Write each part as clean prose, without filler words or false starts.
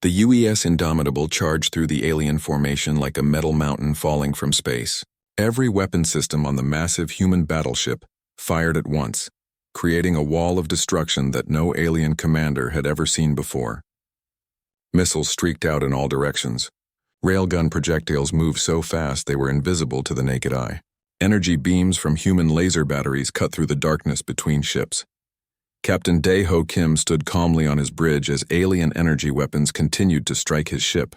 The UES Indomitable charged through the alien formation like a metal mountain falling from space. Every weapon system on the massive human battleship fired at once, creating a wall of destruction that no alien commander had ever seen before. Missiles streaked out in all directions. Railgun projectiles moved so fast they were invisible to the naked eye. Energy beams from human laser batteries cut through the darkness between ships. Captain Dae-ho Kim stood calmly on his bridge as alien energy weapons continued to strike his ship.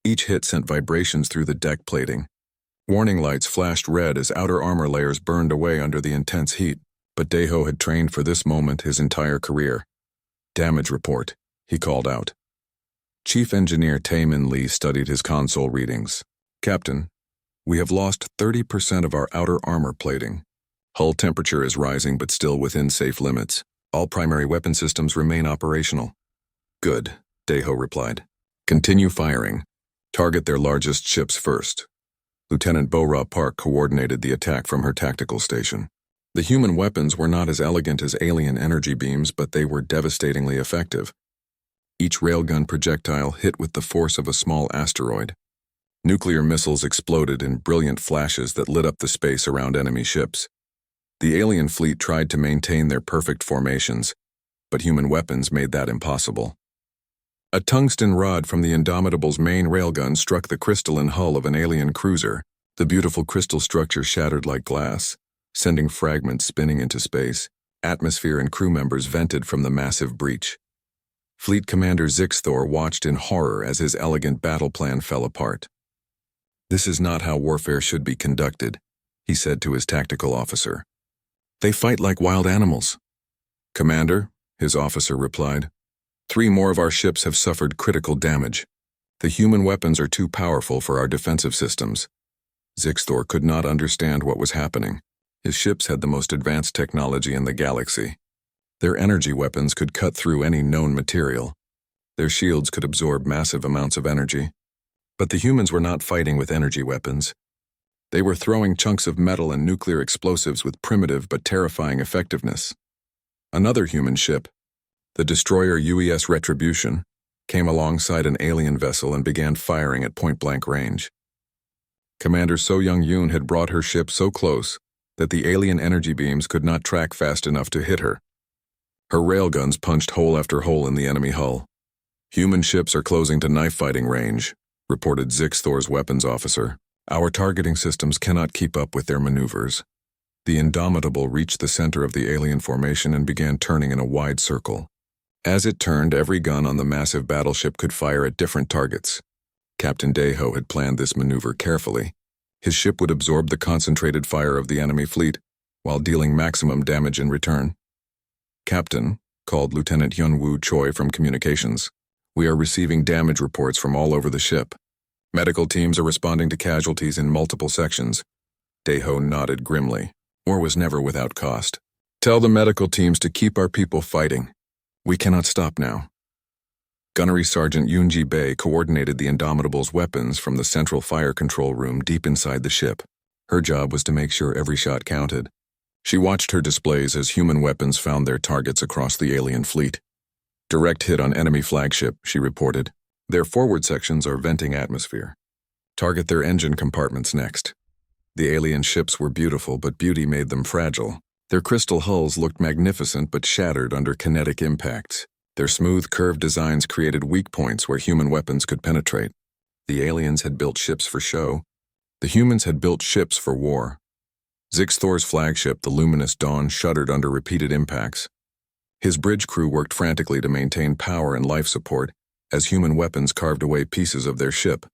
Each hit sent vibrations through the deck plating. Warning lights flashed red as outer armor layers burned away under the intense heat, but Dae-ho had trained for this moment his entire career. "Damage report," he called out. Chief Engineer Tae-min Lee studied his console readings. "Captain, we have lost 30% of our outer armor plating. Hull temperature is rising but still within safe limits. All primary weapon systems remain operational." "Good," Dae-ho replied. "Continue firing. Target their largest ships first." Lieutenant Bo-ra Park coordinated the attack from her tactical station. The human weapons were not as elegant as alien energy beams, but they were devastatingly effective. Each railgun projectile hit with the force of a small asteroid. Nuclear missiles exploded in brilliant flashes that lit up the space around enemy ships. The alien fleet tried to maintain their perfect formations, but human weapons made that impossible. A tungsten rod from the Indomitable's main railgun struck the crystalline hull of an alien cruiser. The beautiful crystal structure shattered like glass, sending fragments spinning into space. Atmosphere and crew members vented from the massive breach. Fleet Commander Zixthor watched in horror as his elegant battle plan fell apart. "This is not how warfare should be conducted," he said to his tactical officer. "They fight like wild animals." "Commander," his officer replied, 3 more of our ships have suffered critical damage. The human weapons are too powerful for our defensive systems." Zixthor could not understand what was happening. His ships had the most advanced technology in the galaxy. Their energy weapons could cut through any known material. Their shields could absorb massive amounts of energy. But the humans were not fighting with energy weapons. They were throwing chunks of metal and nuclear explosives with primitive but terrifying effectiveness. Another human ship, the destroyer UES Retribution, came alongside an alien vessel and began firing at point-blank range. Commander So Young-yoon had brought her ship so close that the alien energy beams could not track fast enough to hit her. Her railguns punched hole after hole in the enemy hull. "Human ships are closing to knife-fighting range," reported Zixthor's weapons officer. "Our targeting systems cannot keep up with their maneuvers." The Indomitable reached the center of the alien formation and began turning in a wide circle. As it turned, every gun on the massive battleship could fire at different targets. Captain Dae-ho had planned this maneuver carefully. His ship would absorb the concentrated fire of the enemy fleet, while dealing maximum damage in return. "Captain," called Lieutenant Hyun-woo Choi from communications, "we are receiving damage reports from all over the ship. Medical teams are responding to casualties in multiple sections." Dae-ho nodded grimly. War was never without cost. "Tell the medical teams to keep our people fighting. We cannot stop now." Gunnery Sergeant Yoon-ji Bae coordinated the Indomitable's weapons from the central fire control room deep inside the ship. Her job was to make sure every shot counted. She watched her displays as human weapons found their targets across the alien fleet. "Direct hit on enemy flagship," she reported. "Their forward sections are venting atmosphere. Target their engine compartments next." The alien ships were beautiful, but beauty made them fragile. Their crystal hulls looked magnificent but shattered under kinetic impacts. Their smooth, curved designs created weak points where human weapons could penetrate. The aliens had built ships for show. The humans had built ships for war. Zixthor's flagship, the luminous Dawn, shuddered under repeated impacts. His bridge crew worked frantically to maintain power and life support as human weapons carved away pieces of their ship.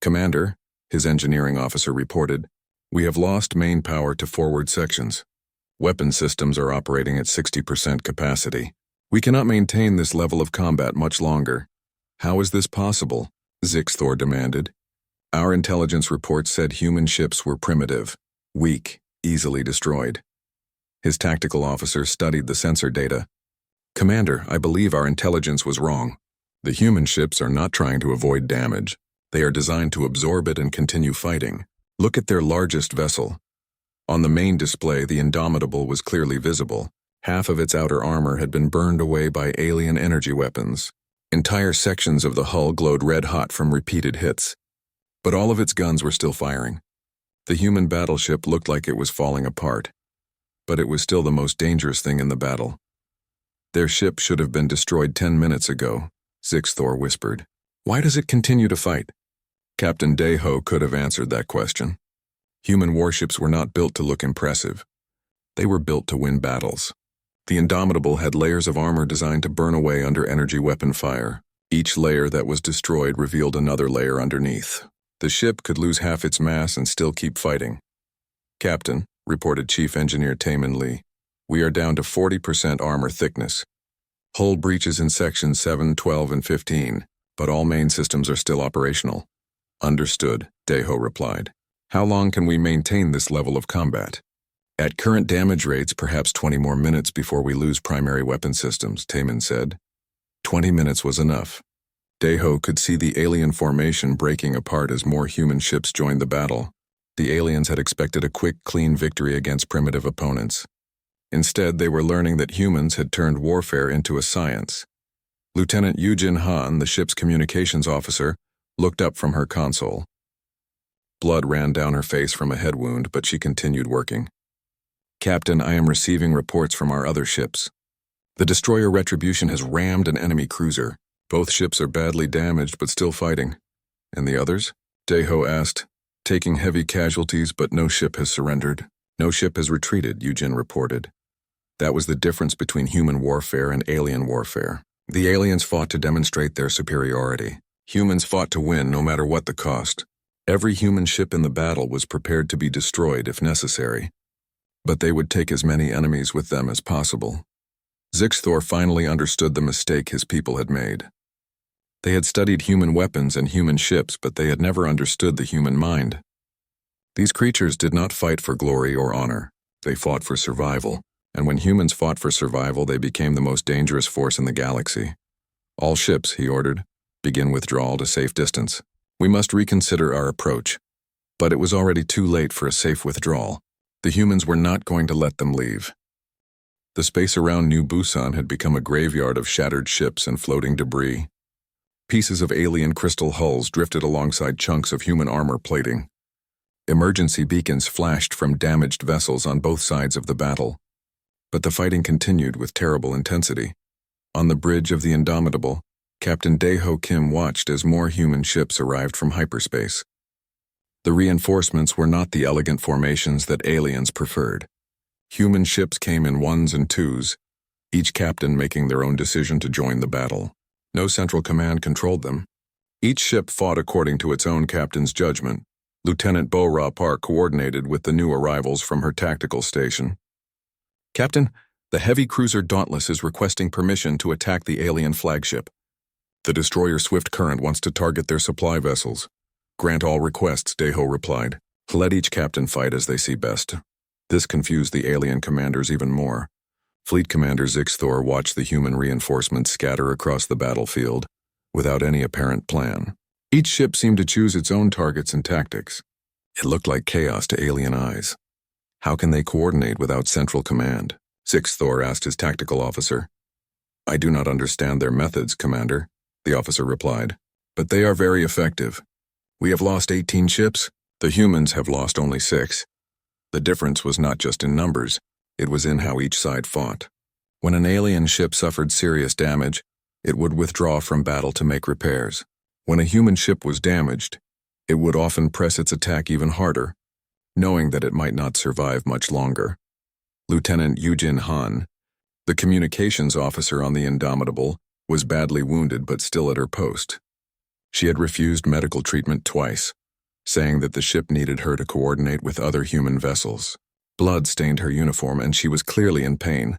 "Commander," his engineering officer reported, "we have lost main power to forward sections. Weapon systems are operating at 60% capacity. We cannot maintain this level of combat much longer." "How is this possible?" Zixthor demanded. "Our intelligence reports said human ships were primitive, weak, easily destroyed." His tactical officer studied the sensor data. "Commander, I believe our intelligence was wrong. The human ships are not trying to avoid damage. They are designed to absorb it and continue fighting. Look at their largest vessel." On the main display, the Indomitable was clearly visible. Half of its outer armor had been burned away by alien energy weapons. Entire sections of the hull glowed red-hot from repeated hits. But all of its guns were still firing. The human battleship looked like it was falling apart. But it was still the most dangerous thing in the battle. Their ship should have been destroyed 10 minutes ago, Zixthor whispered. Why does it continue to fight? Captain Deho could have answered that question. Human warships were not built to look impressive. They were built to win battles. The Indomitable had layers of armor designed to burn away under energy weapon fire. Each layer that was destroyed revealed another layer underneath. The ship could lose half its mass and still keep fighting. Captain, reported Chief Engineer Taman Lee, we are down to 40% armor thickness. Hull breaches in sections 7, 12, and 15, but all main systems are still operational. Understood, Deho replied. How long can we maintain this level of combat? At current damage rates, perhaps 20 more minutes before we lose primary weapon systems, Taman said. 20 minutes was enough. Deho could see the alien formation breaking apart as more human ships joined the battle. The aliens had expected a quick, clean victory against primitive opponents. Instead, they were learning that humans had turned warfare into a science. Lieutenant Yujin Han, the ship's communications officer, looked up from her console. Blood ran down her face from a head wound, but she continued working. Captain, I am receiving reports from our other ships. The destroyer Retribution has rammed an enemy cruiser. Both ships are badly damaged but still fighting. And the others? Deho asked. Taking heavy casualties, but no ship has surrendered. No ship has retreated, Yujin reported. That was the difference between human warfare and alien warfare. The aliens fought to demonstrate their superiority. Humans fought to win no matter what the cost. Every human ship in the battle was prepared to be destroyed if necessary. But they would take as many enemies with them as possible. Zixthor finally understood the mistake his people had made. They had studied human weapons and human ships, but they had never understood the human mind. These creatures did not fight for glory or honor. They fought for survival, and when humans fought for survival, they became the most dangerous force in the galaxy. All ships, he ordered, begin withdrawal to safe distance. We must reconsider our approach. But it was already too late for a safe withdrawal. The humans were not going to let them leave. The space around New Busan had become a graveyard of shattered ships and floating debris. Pieces of alien crystal hulls drifted alongside chunks of human armor plating. Emergency beacons flashed from damaged vessels on both sides of the battle. But the fighting continued with terrible intensity. On the bridge of the Indomitable, Captain Deho Kim watched as more human ships arrived from hyperspace. The reinforcements were not the elegant formations that aliens preferred. Human ships came in ones and twos, each captain making their own decision to join the battle. No central command controlled them. Each ship fought according to its own captain's judgment. Lieutenant Bo-Ra Park coordinated with the new arrivals from her tactical station. Captain, the heavy cruiser Dauntless is requesting permission to attack the alien flagship. The destroyer Swift Current wants to target their supply vessels. Grant all requests, Deho replied. Let each captain fight as they see best. This confused the alien commanders even more. Fleet Commander Zixthor watched the human reinforcements scatter across the battlefield, without any apparent plan. Each ship seemed to choose its own targets and tactics. It looked like chaos to alien eyes. How can they coordinate without central command? Zixthor asked his tactical officer. I do not understand their methods, Commander, the officer replied. But they are very effective. We have lost 18 ships. The humans have lost only 6. The difference was not just in numbers, it was in how each side fought. When an alien ship suffered serious damage, it would withdraw from battle to make repairs. When a human ship was damaged, it would often press its attack even harder, knowing that it might not survive much longer. Lieutenant Yujin Han, the communications officer on the Indomitable, was badly wounded but still at her post. She had refused medical treatment twice, saying that the ship needed her to coordinate with other human vessels. Blood stained her uniform and she was clearly in pain,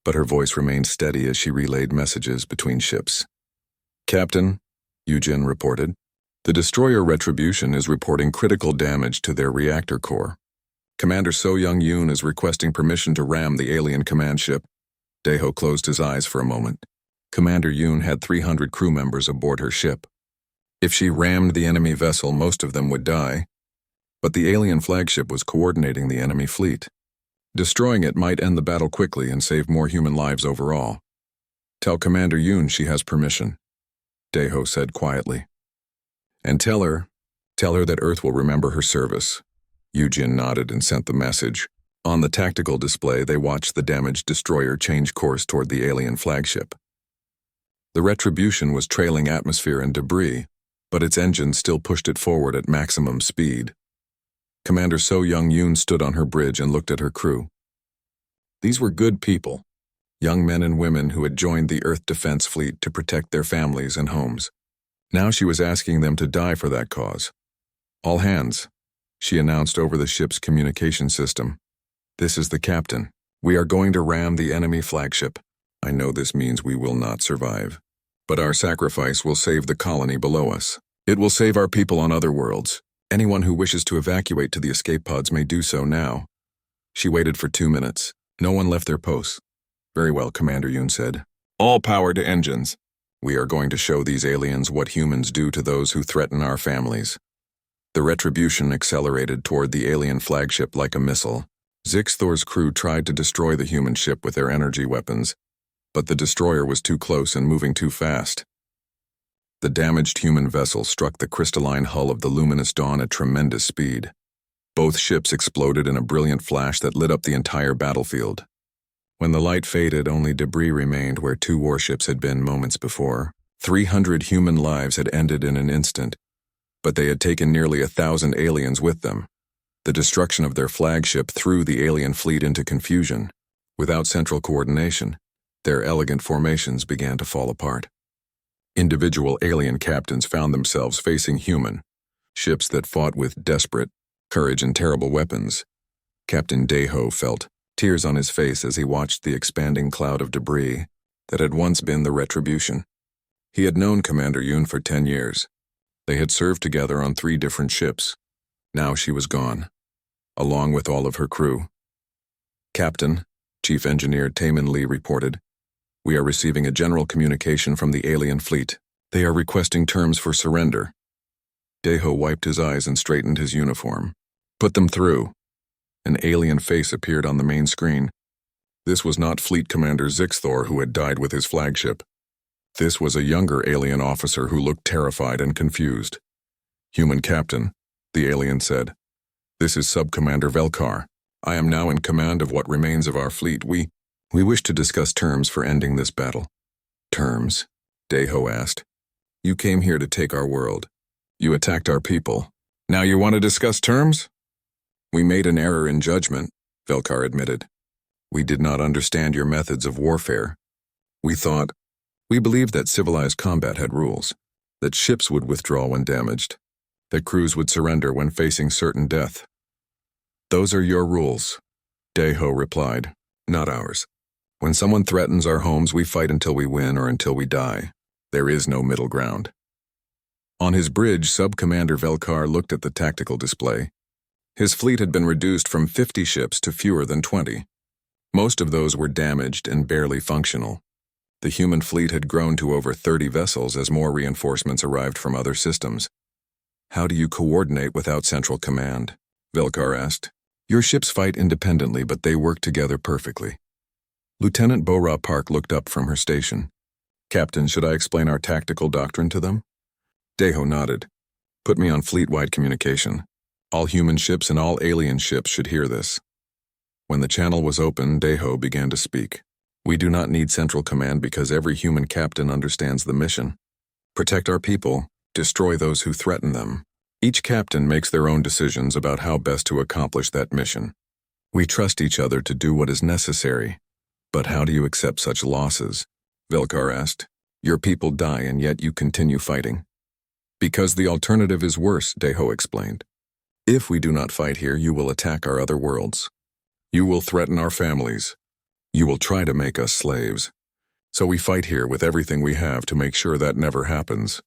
but her voice remained steady as she relayed messages between ships. Captain, Yujin reported, the destroyer Retribution is reporting critical damage to their reactor core. Commander So Young Yoon is requesting permission to ram the alien command ship. Deho closed his eyes for a moment. Commander Yoon had 300 crew members aboard her ship. If she rammed the enemy vessel, most of them would die. But the alien flagship was coordinating the enemy fleet. Destroying it might end the battle quickly and save more human lives overall. Tell Commander Yoon she has permission. Deho said quietly. And tell her that Earth will remember her service. Yujin nodded and sent the message. On the tactical display, they watched the damaged destroyer change course toward the alien flagship. The Retribution was trailing atmosphere and debris, but its engines still pushed it forward at maximum speed. Commander So Young-yoon stood on her bridge and looked at her crew. These were good people, young men and women who had joined the Earth Defense Fleet to protect their families and homes. Now she was asking them to die for that cause. All hands, she announced over the ship's communication system. This is the captain. We are going to ram the enemy flagship. I know this means we will not survive. But our sacrifice will save the colony below us. It will save our people on other worlds. Anyone who wishes to evacuate to the escape pods may do so now. She waited for 2 minutes. No one left their posts. Very well, Commander Yoon said. All power to engines. We are going to show these aliens what humans do to those who threaten our families. The Retribution accelerated toward the alien flagship like a missile. Zixthor's crew tried to destroy the human ship with their energy weapons, but the destroyer was too close and moving too fast. The damaged human vessel struck the crystalline hull of the Luminous Dawn at tremendous speed. Both ships exploded in a brilliant flash that lit up the entire battlefield. When the light faded, only debris remained where 2 warships had been moments before. 300 human lives had ended in an instant, but they had taken nearly 1,000 aliens with them. The destruction of their flagship threw the alien fleet into confusion. Without central coordination, their elegant formations began to fall apart. Individual alien captains found themselves facing human ships that fought with desperate courage and terrible weapons. Captain Deho felt tears on his face as he watched the expanding cloud of debris that had once been the Retribution. He had known Commander Yoon for 10 years. They had served together on 3 different ships. Now she was gone, along with all of her crew. Captain, Chief Engineer Taemin Lee reported, we are receiving a general communication from the alien fleet. They are requesting terms for surrender. Deho wiped his eyes and straightened his uniform. Put them through. An alien face appeared on the main screen. This was not Fleet Commander Zixthor, who had died with his flagship. This was a younger alien officer who looked terrified and confused. Human Captain, the alien said. This is Sub-Commander Velkar. I am now in command of what remains of our fleet. We wish to discuss terms for ending this battle. Terms? Deho asked. You came here to take our world. You attacked our people. Now you want to discuss terms? We made an error in judgment, Velkar admitted. We did not understand your methods of warfare. We believed that civilized combat had rules, that ships would withdraw when damaged, that crews would surrender when facing certain death. Those are your rules, Deho replied, not ours. When someone threatens our homes, we fight until we win or until we die. There is no middle ground. On his bridge, Sub-Commander Velkar looked at the tactical display. His fleet had been reduced from 50 ships to fewer than 20. Most of those were damaged and barely functional. The human fleet had grown to over 30 vessels as more reinforcements arrived from other systems. How do you coordinate without central command? Velkar asked. Your ships fight independently, but they work together perfectly. Lieutenant Bora Park looked up from her station. Captain, should I explain our tactical doctrine to them? Deho nodded. Put me on fleet-wide communication. All human ships and all alien ships should hear this. When the channel was open, Deho began to speak. We do not need central command because every human captain understands the mission. Protect our people, destroy those who threaten them. Each captain makes their own decisions about how best to accomplish that mission. We trust each other to do what is necessary. But how do you accept such losses? Velkar asked. Your people die and yet you continue fighting. Because the alternative is worse, Deho explained. If we do not fight here, you will attack our other worlds. You will threaten our families. You will try to make us slaves. So we fight here with everything we have to make sure that never happens.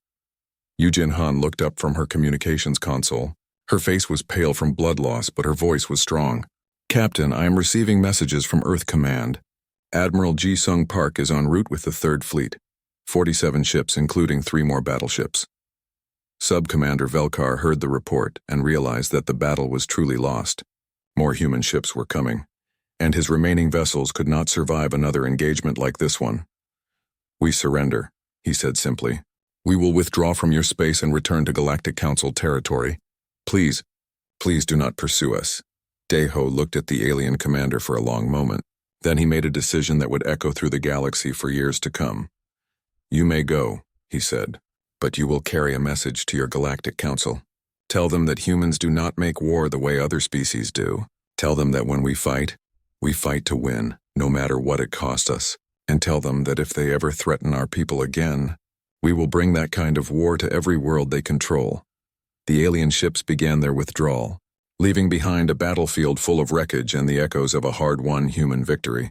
Yujin Han looked up from her communications console. Her face was pale from blood loss, but her voice was strong. Captain, I am receiving messages from Earth Command. Admiral Ji-Sung Park is en route with the 3rd Fleet. 47 ships, including 3 more battleships. Sub-Commander Velkar heard the report and realized that the battle was truly lost. More human ships were coming, and his remaining vessels could not survive another engagement like this one. We surrender, he said simply. We will withdraw from your space and return to Galactic Council territory. Please, please do not pursue us. Daeho looked at the alien commander for a long moment. Then he made a decision that would echo through the galaxy for years to come. You may go, he said, but you will carry a message to your Galactic Council. Tell them that humans do not make war the way other species do. Tell them that when we fight to win, no matter what it costs us. And tell them that if they ever threaten our people again, we will bring that kind of war to every world they control. The alien ships began their withdrawal, leaving behind a battlefield full of wreckage and the echoes of a hard-won human victory.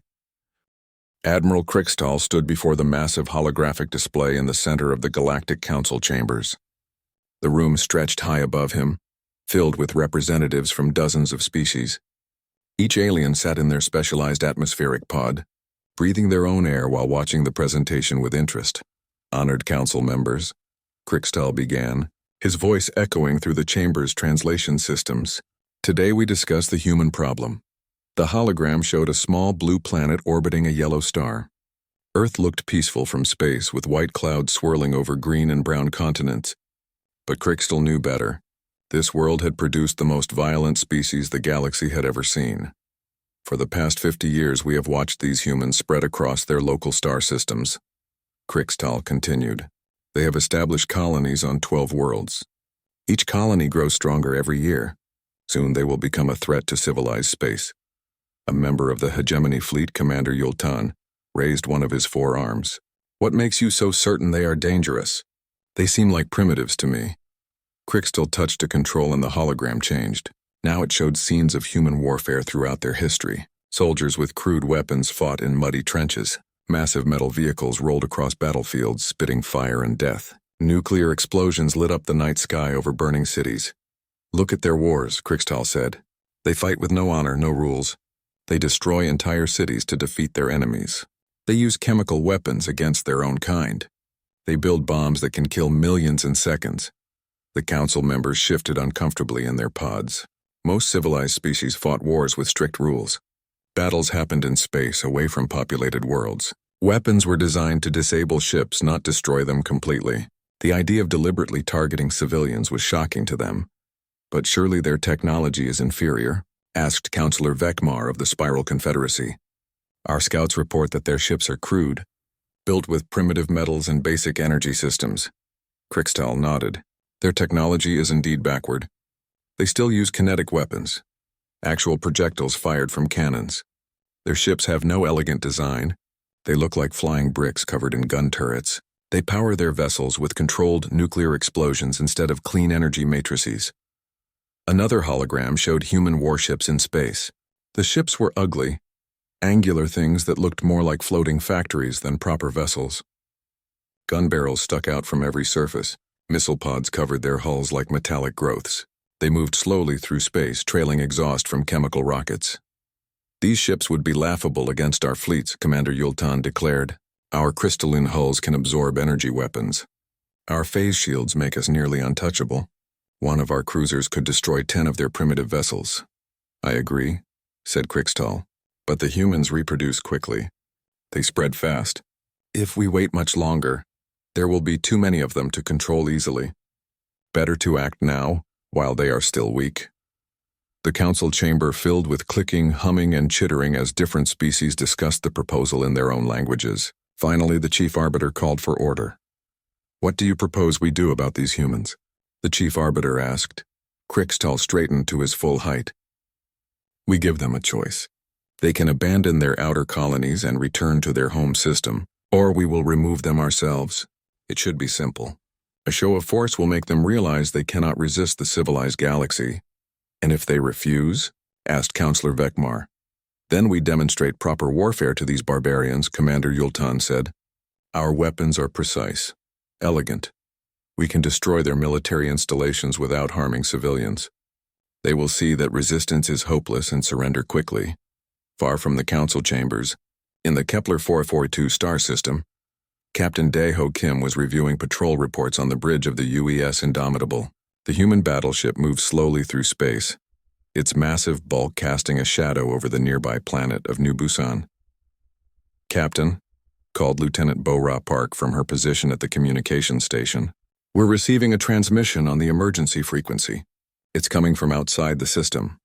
Admiral Krixtal stood before the massive holographic display in the center of the Galactic Council chambers. The room stretched high above him, filled with representatives from dozens of species. Each alien sat in their specialized atmospheric pod, breathing their own air while watching the presentation with interest. Honored council members, Krixtal began, his voice echoing through the chamber's translation systems. Today we discuss the human problem. The hologram showed a small blue planet orbiting a yellow star. Earth looked peaceful from space with white clouds swirling over green and brown continents. But Krixtal knew better. This world had produced the most violent species the galaxy had ever seen. For the past 50 years we have watched these humans spread across their local star systems. Krixtal continued. They have established colonies on 12 worlds. Each colony grows stronger every year. Soon they will become a threat to civilized space. A member of the Hegemony Fleet, Commander Yultan, raised one of his forearms. What makes you so certain they are dangerous? They seem like primitives to me. Krixtal touched a control and the hologram changed. Now it showed scenes of human warfare throughout their history. Soldiers with crude weapons fought in muddy trenches. Massive metal vehicles rolled across battlefields, spitting fire and death. Nuclear explosions lit up the night sky over burning cities. Look at their wars, Krixtal said. They fight with no honor, no rules. They destroy entire cities to defeat their enemies. They use chemical weapons against their own kind. They build bombs that can kill millions in seconds. The council members shifted uncomfortably in their pods. Most civilized species fought wars with strict rules. Battles happened in space, away from populated worlds. Weapons were designed to disable ships, not destroy them completely. The idea of deliberately targeting civilians was shocking to them. But surely their technology is inferior? Asked Councillor Vekmar of the Spiral Confederacy. Our scouts report that their ships are crude, built with primitive metals and basic energy systems. Krixtal nodded. Their technology is indeed backward. They still use kinetic weapons, actual projectiles fired from cannons. Their ships have no elegant design. They look like flying bricks covered in gun turrets. They power their vessels with controlled nuclear explosions instead of clean energy matrices. Another hologram showed human warships in space. The ships were ugly, angular things that looked more like floating factories than proper vessels. Gun barrels stuck out from every surface. Missile pods covered their hulls like metallic growths. They moved slowly through space, trailing exhaust from chemical rockets. These ships would be laughable against our fleets, Commander Yultan declared. Our crystalline hulls can absorb energy weapons. Our phase shields make us nearly untouchable. One of our cruisers could destroy 10 of their primitive vessels. I agree, said Krixtal, but the humans reproduce quickly. They spread fast. If we wait much longer, there will be too many of them to control easily. Better to act now, while they are still weak. The council chamber filled with clicking, humming, and chittering as different species discussed the proposal in their own languages. Finally, the chief arbiter called for order. What do you propose we do about these humans? The chief arbiter asked. Krixtal straightened to his full height. We give them a choice. They can abandon their outer colonies and return to their home system, or we will remove them ourselves. It should be simple. A show of force will make them realize they cannot resist the civilized galaxy. And if they refuse? Asked Councillor Vekmar. Then we demonstrate proper warfare to these barbarians, Commander Yultan said. Our weapons are precise, elegant. We can destroy their military installations without harming civilians. They will see that resistance is hopeless and surrender quickly. Far from the council chambers, in the Kepler 442 star system, Captain Daeho Kim was reviewing patrol reports on the bridge of the UES Indomitable. The human battleship moved slowly through space, its massive bulk casting a shadow over the nearby planet of New Busan. Captain, called Lieutenant Bo-Ra Park from her position at the communication station. "We're receiving a transmission on the emergency frequency. It's coming from outside the system."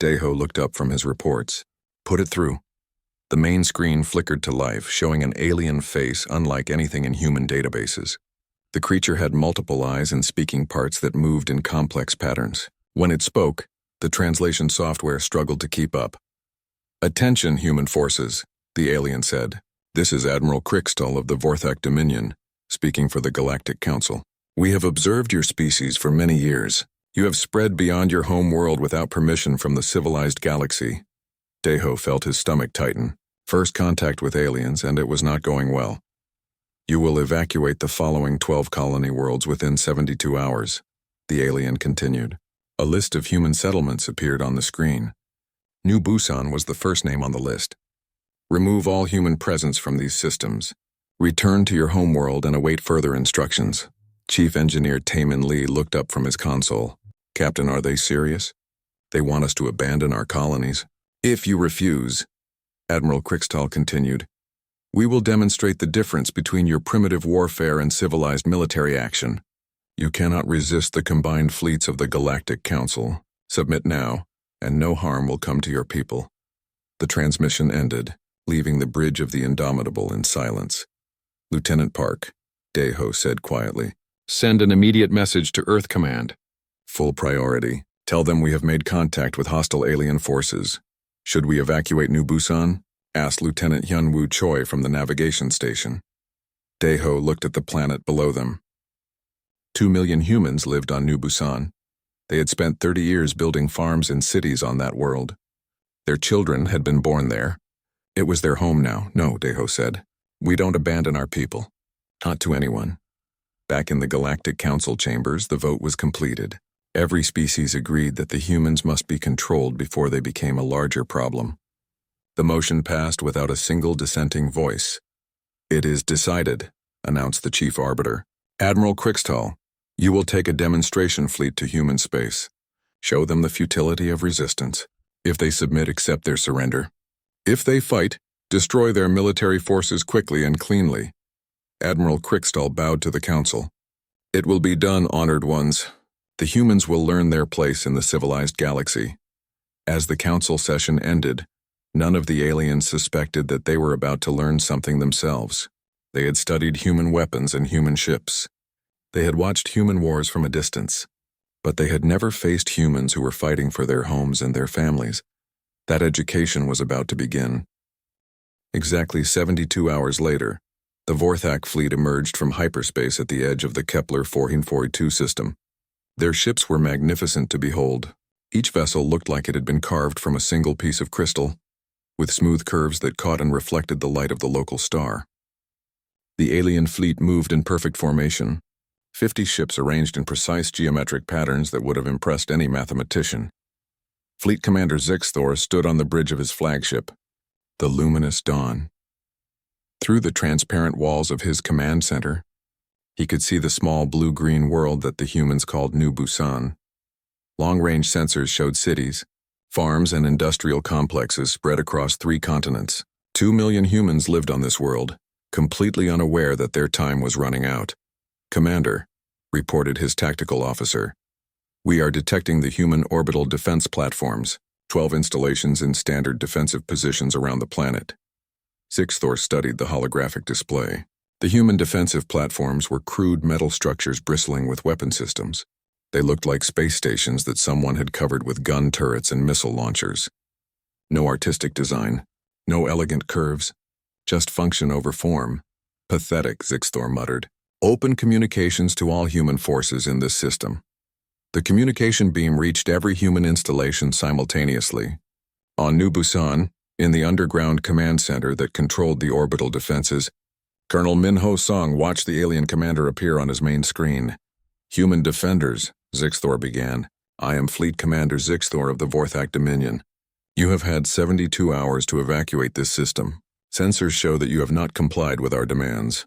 Daho looked up from his reports. "Put it through." The main screen flickered to life, showing an alien face unlike anything in human databases. The creature had multiple eyes and speaking parts that moved in complex patterns. When it spoke, the translation software struggled to keep up. "Attention, human forces," the alien said. "This is Admiral Crickstall of the Vorthak Dominion, speaking for the Galactic Council. We have observed your species for many years. You have spread beyond your home world without permission from the civilized galaxy." Daho felt his stomach tighten. First contact with aliens, and it was not going well. "You will evacuate the following 12 colony worlds within 72 hours, the alien continued. A list of human settlements appeared on the screen. New Busan was the first name on the list. "Remove all human presence from these systems. Return to your homeworld and await further instructions." Chief Engineer Taemin Lee looked up from his console. "Captain, are they serious? They want us to abandon our colonies?" "If you refuse," Admiral Crickstall continued, "we will demonstrate the difference between your primitive warfare and civilized military action. You cannot resist the combined fleets of the Galactic Council. Submit now, and no harm will come to your people." The transmission ended, leaving the bridge of the Indomitable in silence. "Lieutenant Park," Daho said quietly, "send an immediate message to Earth Command. Full priority. Tell them we have made contact with hostile alien forces." "Should we evacuate New Busan?" asked Lieutenant Hyunwoo Choi from the navigation station. Daho looked at the planet below them. 2 million humans lived on New Busan. They had spent 30 years building farms and cities on that world. Their children had been born there. It was their home now. "No," Daho said. "We don't abandon our people. Not to anyone." Back in the Galactic Council chambers, the vote was completed. Every species agreed that the humans must be controlled before they became a larger problem. The motion passed without a single dissenting voice. "It is decided," announced the chief arbiter. "Admiral Crickstall, you will take a demonstration fleet to human space. Show them the futility of resistance. If they submit, accept their surrender. If they fight, destroy their military forces quickly and cleanly." Admiral Crickstall bowed to the council. "It will be done, honored ones. The humans will learn their place in the civilized galaxy." As the council session ended, none of the aliens suspected that they were about to learn something themselves. They had studied human weapons and human ships. They had watched human wars from a distance, but they had never faced humans who were fighting for their homes and their families. That education was about to begin. Exactly 72 hours later, the Vorthak fleet emerged from hyperspace at the edge of the Kepler 1442 system. Their ships were magnificent to behold. Each vessel looked like it had been carved from a single piece of crystal, with smooth curves that caught and reflected the light of the local star. The alien fleet moved in perfect formation, 50 ships arranged in precise geometric patterns that would have impressed any mathematician. Fleet Commander Zixthor stood on the bridge of his flagship, the luminous Dawn. Through the transparent walls of his command center, he could see the small blue-green world that the humans called New Busan. Long-range sensors showed cities, farms, and industrial complexes spread across 3 continents. 2 million humans lived on this world, completely unaware that their time was running out. "Commander," reported his tactical officer, "we are detecting the human orbital defense platforms, 12 installations in standard defensive positions around the planet." Zixthor studied the holographic display. The human defensive platforms were crude metal structures bristling with weapon systems. They looked like space stations that someone had covered with gun turrets and missile launchers. No artistic design, no elegant curves, just function over form. "Pathetic," Zixthor muttered. "Open communications to all human forces in this system." The communication beam reached every human installation simultaneously. On New Busan, in the underground command center that controlled the orbital defenses, Colonel Min-Ho Song watched the alien commander appear on his main screen. "Human defenders," Zixthor began. "I am Fleet Commander Zixthor of the Vorthak Dominion. You have had 72 hours to evacuate this system. Sensors show that you have not complied with our demands."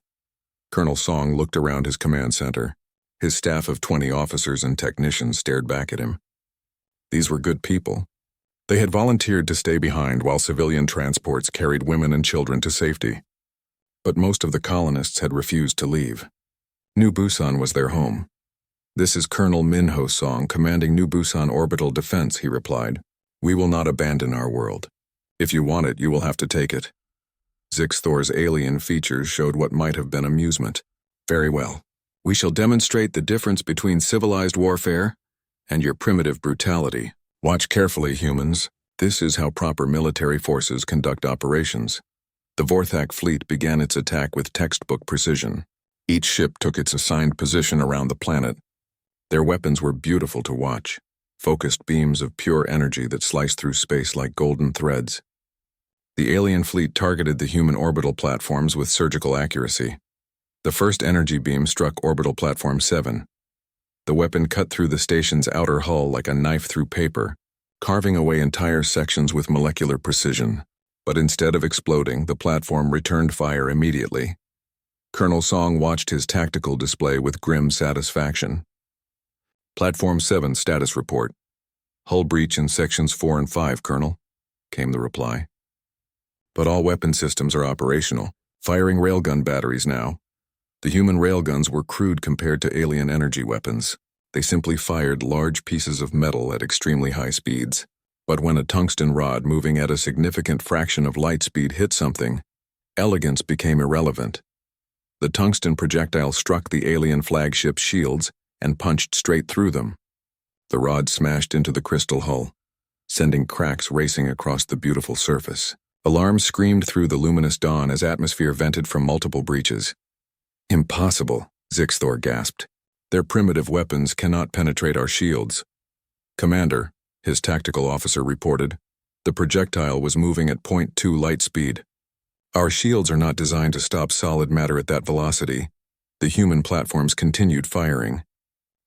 Colonel Song looked around his command center. His staff of 20 officers and technicians stared back at him. These were good people. They had volunteered to stay behind while civilian transports carried women and children to safety. but most of the colonists had refused to leave. New Busan was their home. "This is Colonel Minho Song, commanding New Busan Orbital Defense," he replied. "We will not abandon our world. If you want it, you will have to take it." Zixthor's alien features showed what might have been amusement. "Very well. We shall demonstrate the difference between civilized warfare and your primitive brutality. Watch carefully, humans. This is how proper military forces conduct operations." The Vorthak fleet began its attack with textbook precision. Each ship took its assigned position around the planet. Their weapons were beautiful to watch, focused beams of pure energy that sliced through space like golden threads. The alien fleet targeted the human orbital platforms with surgical accuracy. The first energy beam struck Orbital Platform 7. The weapon cut through the station's outer hull like a knife through paper, carving away entire sections with molecular precision. But instead of exploding, the platform returned fire immediately. Colonel Song watched his tactical display with grim satisfaction. "Platform 7 status report. Hull breach in sections 4 and 5, Colonel," came the reply. "But all weapon systems are operational, firing railgun batteries now." The human railguns were crude compared to alien energy weapons. They simply fired large pieces of metal at extremely high speeds. But when a tungsten rod moving at a significant fraction of light speed hit something, elegance became irrelevant. The tungsten projectile struck the alien flagship's shields and punched straight through them. The rod smashed into the crystal hull, sending cracks racing across the beautiful surface. Alarms screamed through the luminous dawn as atmosphere vented from multiple breaches. "Impossible," Zixthor gasped. "Their primitive weapons cannot penetrate our shields." "Commander," his tactical officer reported, "the projectile was moving at .2 light speed. Our shields are not designed to stop solid matter at that velocity." The human platforms continued firing.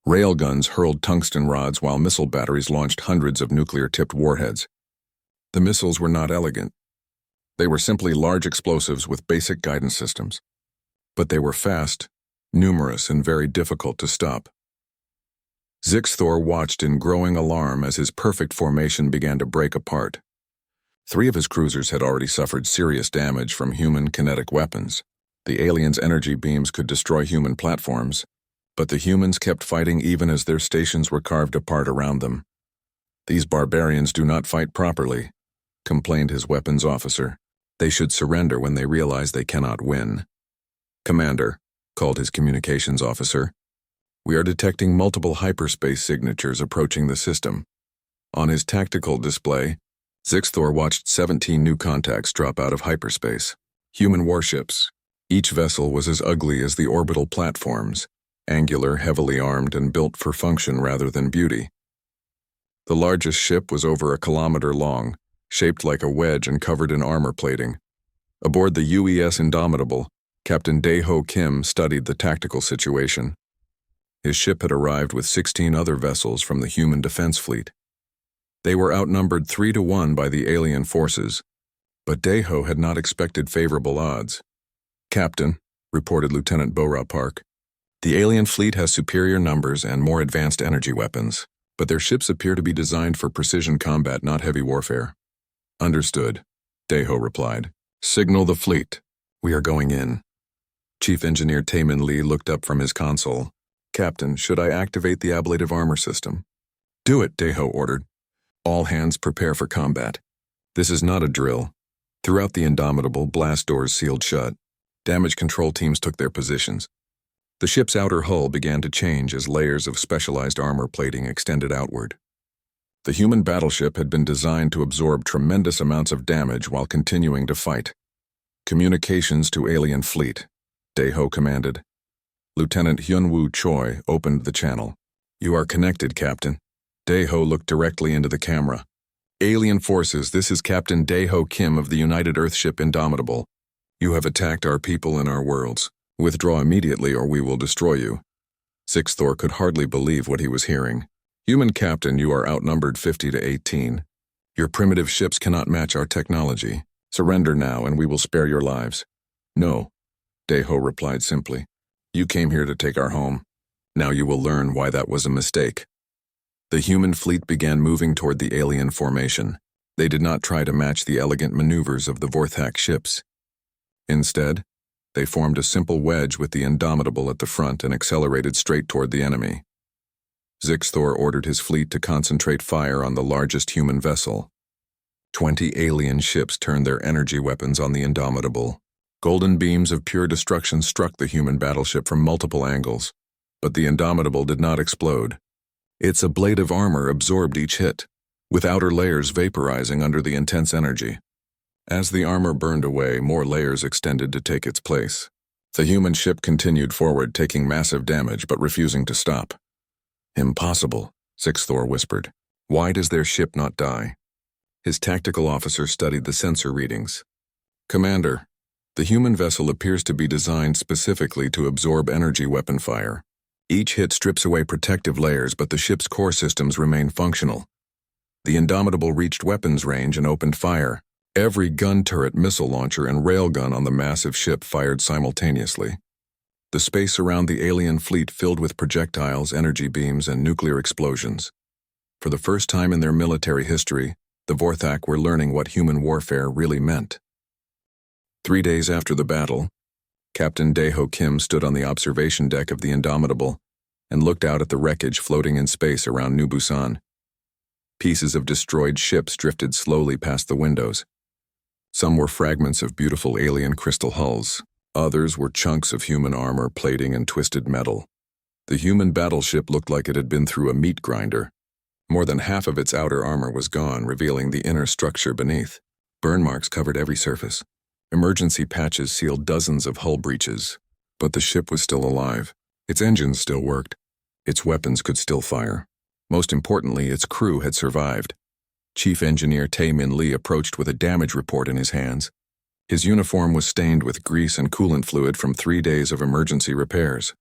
Railguns hurled tungsten rods while missile batteries launched hundreds of nuclear-tipped warheads. The missiles were not elegant. They were simply large explosives with basic guidance systems. But they were fast, numerous, and very difficult to stop. Zixthor watched in growing alarm as his perfect formation began to break apart. 3 of his cruisers had already suffered serious damage from human kinetic weapons. The aliens' energy beams could destroy human platforms, but the humans kept fighting even as their stations were carved apart around them. "These barbarians do not fight properly," complained his weapons officer. "They should surrender when they realize they cannot win." "Commander," called his communications officer, "we are detecting multiple hyperspace signatures approaching the system." On his tactical display, Zixthor watched 17 new contacts drop out of hyperspace. Human warships. Each vessel was as ugly as the orbital platforms, angular, heavily armed, and built for function rather than beauty. The largest ship was over 1 kilometer long, shaped like a wedge and covered in armor plating. Aboard the UES Indomitable, Captain Dae-ho Kim studied the tactical situation. His ship had arrived with 16 other vessels from the human defense fleet. They were outnumbered 3-1 by the alien forces, but Dae-ho had not expected favorable odds. "Captain," reported Lieutenant Bora Park, "the alien fleet has superior numbers and more advanced energy weapons, but their ships appear to be designed for precision combat, not heavy warfare." "Understood," Dae-ho replied. "Signal the fleet. We are going in." Chief Engineer Taemin Lee looked up from his console. "Captain, should I activate the ablative armor system?" "Do it," Dae-ho ordered. "All hands prepare for combat. This is not a drill." Throughout the Indomitable, blast doors sealed shut. Damage control teams took their positions. The ship's outer hull began to change as layers of specialized armor plating extended outward. The human battleship had been designed to absorb tremendous amounts of damage while continuing to fight. "Communications to alien fleet," Dae-ho commanded. Lieutenant Hyun-woo Choi opened the channel. "You are connected, Captain." Dae-ho looked directly into the camera. "Alien forces, this is Captain Dae-ho Kim of the United Earthship Indomitable. You have attacked our people and our worlds. Withdraw immediately or we will destroy you." Zixthor could hardly believe what he was hearing. "Human Captain, you are outnumbered 50-18. Your primitive ships cannot match our technology. Surrender now and we will spare your lives." "No," Dae-ho replied simply. "You came here to take our home. Now you will learn why that was a mistake." The human fleet began moving toward the alien formation. They did not try to match the elegant maneuvers of the Vorthak ships. Instead, They formed a simple wedge with the Indomitable at the front and accelerated straight toward the enemy. Zixthor ordered his fleet to concentrate fire on the largest human vessel. 20 alien ships turned their energy weapons on the Indomitable. Golden beams of pure destruction struck the human battleship from multiple angles, but the Indomitable did not explode. Its ablative armor absorbed each hit, with outer layers vaporizing under the intense energy. As the armor burned away, more layers extended to take its place. The human ship continued forward, taking massive damage but refusing to stop. "Impossible," Zixthor whispered. "Why does their ship not die?" His tactical officer studied the sensor readings. "Commander, the human vessel appears to be designed specifically to absorb energy weapon fire. Each hit strips away protective layers, but the ship's core systems remain functional. The Indomitable reached weapons range and opened fire. Every gun turret, missile launcher, and railgun on the massive ship fired simultaneously. The space around the alien fleet filled with projectiles, energy beams, and nuclear explosions. For the first time in their military history, the Vorthak were learning what human warfare really meant." 3 days after the battle, Captain Daeho Kim stood on the observation deck of the Indomitable and looked out at the wreckage floating in space around New Busan. Pieces of destroyed ships drifted slowly past the windows. Some were fragments of beautiful alien crystal hulls. Others were chunks of human armor, plating, and twisted metal. The human battleship looked like it had been through a meat grinder. More than half of its outer armor was gone, revealing the inner structure beneath. Burn marks covered every surface. Emergency patches sealed dozens of hull breaches. But the ship was still alive. Its engines still worked. Its weapons could still fire. Most importantly, its crew had survived. Chief Engineer Tae-Min Lee approached with a damage report in his hands. His uniform was stained with grease and coolant fluid from 3 days of emergency repairs.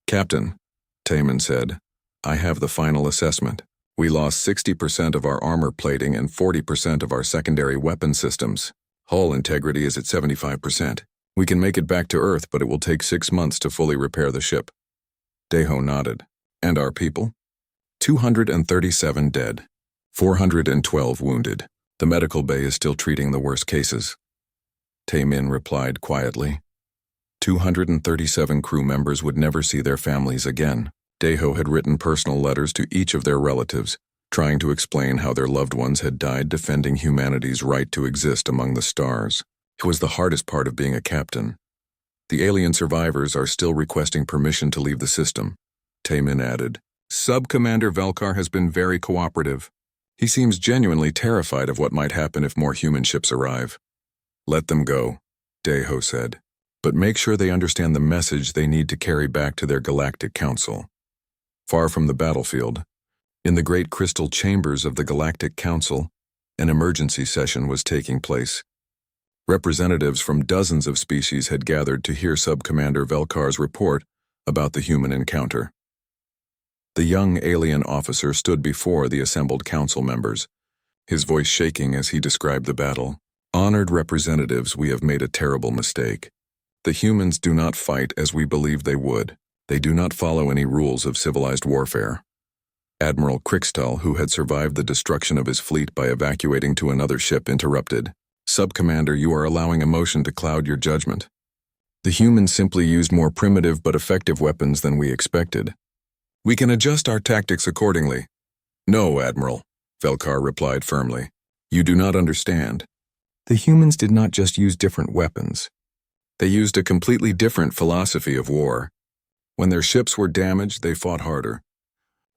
"Captain," Tae-Min said, "I have the final assessment. We lost 60% of our armor plating and 40% of our secondary weapon systems. Hull integrity is at 75%. We can make it back to Earth, but it will take 6 months to fully repair the ship." Daeho nodded. "And our people?" 237 dead. 412 wounded. The medical bay is still treating the worst cases." Tae-Min replied quietly. 237 crew members would never see their families again. Daeho had written personal letters to each of their relatives, trying to explain how their loved ones had died defending humanity's right to exist among the stars. It was the hardest part of being a captain. "The alien survivors are still requesting permission to leave the system," Tae-Min added. "Sub-Commander Velkar has been very cooperative. He seems genuinely terrified of what might happen if more human ships arrive." "Let them go," Daeho said. "But make sure they understand the message they need to carry back to their Galactic Council." Far from the battlefield, in the great crystal chambers of the Galactic Council, an emergency session was taking place. Representatives from dozens of species had gathered to hear Sub-Commander Velkar's report about the human encounter. The young alien officer stood before the assembled council members, his voice shaking as he described the battle. "Honored representatives, we have made a terrible mistake. The humans do not fight as we believed they would. They do not follow any rules of civilized warfare." Admiral Krickstall, who had survived the destruction of his fleet by evacuating to another ship, interrupted. "Sub-Commander, you are allowing emotion to cloud your judgment. The humans simply used more primitive but effective weapons than we expected. We can adjust our tactics accordingly." "No, Admiral," Velkar replied firmly. "You do not understand. The humans did not just use different weapons. They used a completely different philosophy of war. When their ships were damaged, they fought harder.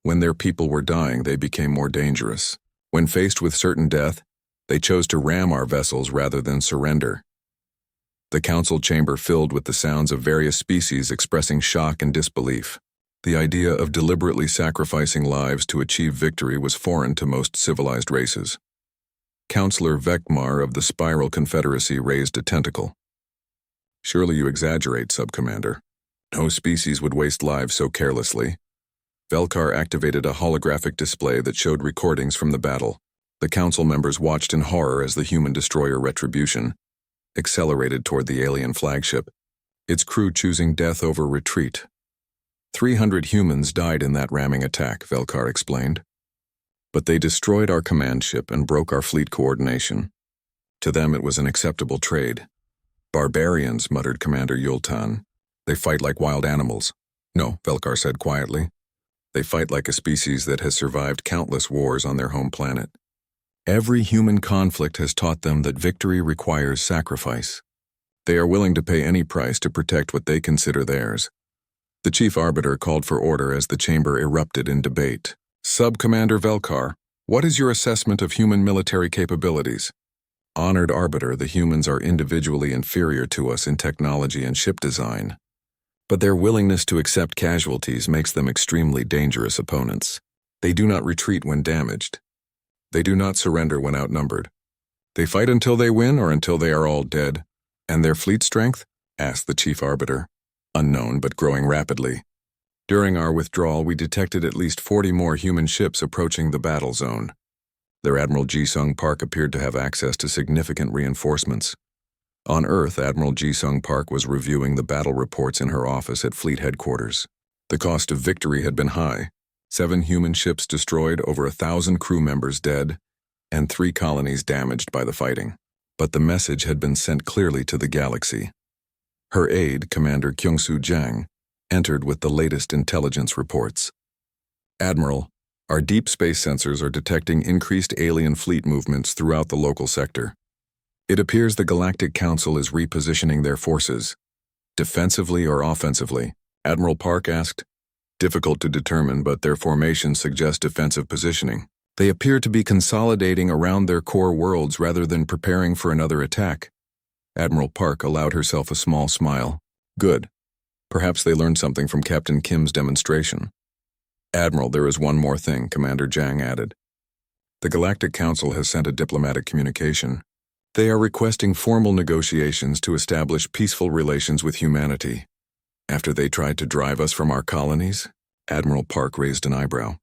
When their people were dying, they became more dangerous. When faced with certain death, they chose to ram our vessels rather than surrender." The council chamber filled with the sounds of various species expressing shock and disbelief. The idea of deliberately sacrificing lives to achieve victory was foreign to most civilized races. Counselor Vekmar of the Spiral Confederacy raised a tentacle. "Surely you exaggerate, Sub-Commander. No species would waste lives so carelessly." Velkar activated a holographic display that showed recordings from the battle. The council members watched in horror as the human destroyer Retribution accelerated toward the alien flagship, its crew choosing death over retreat. 300 humans died in that ramming attack, Velkar explained. But they destroyed our command ship and broke our fleet coordination. To them it was an acceptable trade. Barbarians, muttered Commander Yultan. They fight like wild animals. No, Velkar said quietly. They fight like a species that has survived countless wars on their home planet. Every human conflict has taught them that victory requires sacrifice. They are willing to pay any price to protect what they consider theirs. The chief arbiter called for order as the chamber erupted in debate. Sub-Commander Velkar, what is your assessment of human military capabilities? Honored arbiter, the humans are individually inferior to us in technology and ship design. But their willingness to accept casualties makes them extremely dangerous opponents. They do not retreat when damaged. They do not surrender when outnumbered. They fight until they win or until they are all dead. And their fleet strength? Asked the chief arbiter. Unknown, but growing rapidly. During our withdrawal, we detected at least 40 more human ships approaching the battle zone. Their Admiral Ji-Sung Park appeared to have access to significant reinforcements. On Earth, Admiral Ji-Sung Park was reviewing the battle reports in her office at Fleet Headquarters. The cost of victory had been high. 7 human ships destroyed, over 1,000 crew members dead, and 3 colonies damaged by the fighting. But the message had been sent clearly to the galaxy. Her aide, Commander Kyung-Soo Jang, entered with the latest intelligence reports. Admiral, our deep space sensors are detecting increased alien fleet movements throughout the local sector. It appears the Galactic Council is repositioning their forces. Defensively or offensively? Admiral Park asked. Difficult to determine, but their formations suggest defensive positioning. They appear to be consolidating around their core worlds rather than preparing for another attack. Admiral Park allowed herself a small smile. Good. Perhaps they learned something from Captain Kim's demonstration. Admiral, there is one more thing, Commander Jang added. The Galactic Council has sent a diplomatic communication. They are requesting formal negotiations to establish peaceful relations with humanity. After they tried to drive us from our colonies, Admiral Park raised an eyebrow.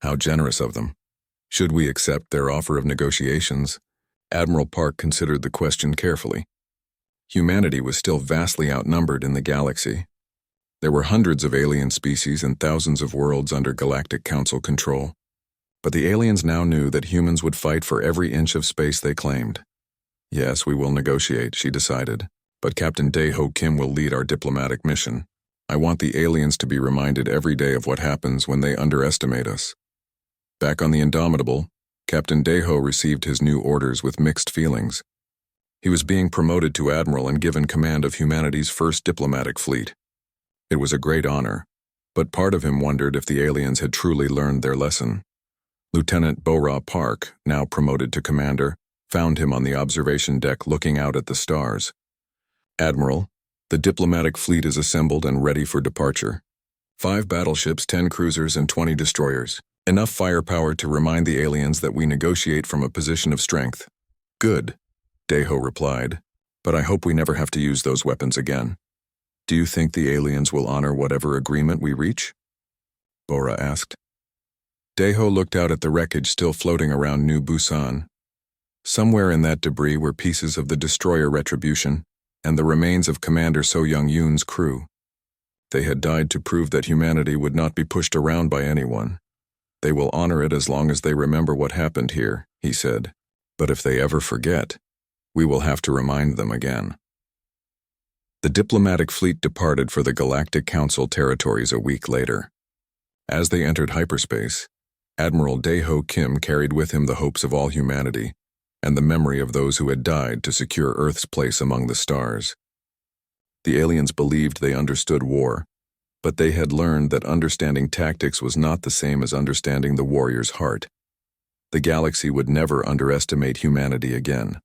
How generous of them. Should we accept their offer of negotiations? Admiral Park considered the question carefully. Humanity was still vastly outnumbered in the galaxy. There were hundreds of alien species and thousands of worlds under Galactic Council control. But the aliens now knew that humans would fight for every inch of space they claimed. Yes, we will negotiate, she decided. But Captain Dae-Ho Kim will lead our diplomatic mission. I want the aliens to be reminded every day of what happens when they underestimate us. Back on the Indomitable, Captain Dae-Ho received his new orders with mixed feelings. He was being promoted to admiral and given command of humanity's first diplomatic fleet. It was a great honor, but part of him wondered if the aliens had truly learned their lesson. Lieutenant Bo-Ra Park, now promoted to commander, found him on the observation deck looking out at the stars. Admiral, the diplomatic fleet is assembled and ready for departure. 5 battleships, 10 cruisers, and 20 destroyers. Enough firepower to remind the aliens that we negotiate from a position of strength. Good, Dae-Ho replied, but I hope we never have to use those weapons again. Do you think the aliens will honor whatever agreement we reach? Bo-Ra asked. Dae-Ho looked out at the wreckage still floating around New Busan. Somewhere in that debris were pieces of the destroyer Retribution and the remains of Commander So Young-Yoon's crew. They had died to prove that humanity would not be pushed around by anyone. They will honor it as long as they remember what happened here, he said. But if they ever forget, we will have to remind them again. The diplomatic fleet departed for the Galactic Council territories a week later. As they entered hyperspace, Admiral Dae-Ho Kim carried with him the hopes of all humanity and the memory of those who had died to secure Earth's place among the stars. The aliens believed they understood war, but they had learned that understanding tactics was not the same as understanding the warrior's heart. The galaxy would never underestimate humanity again.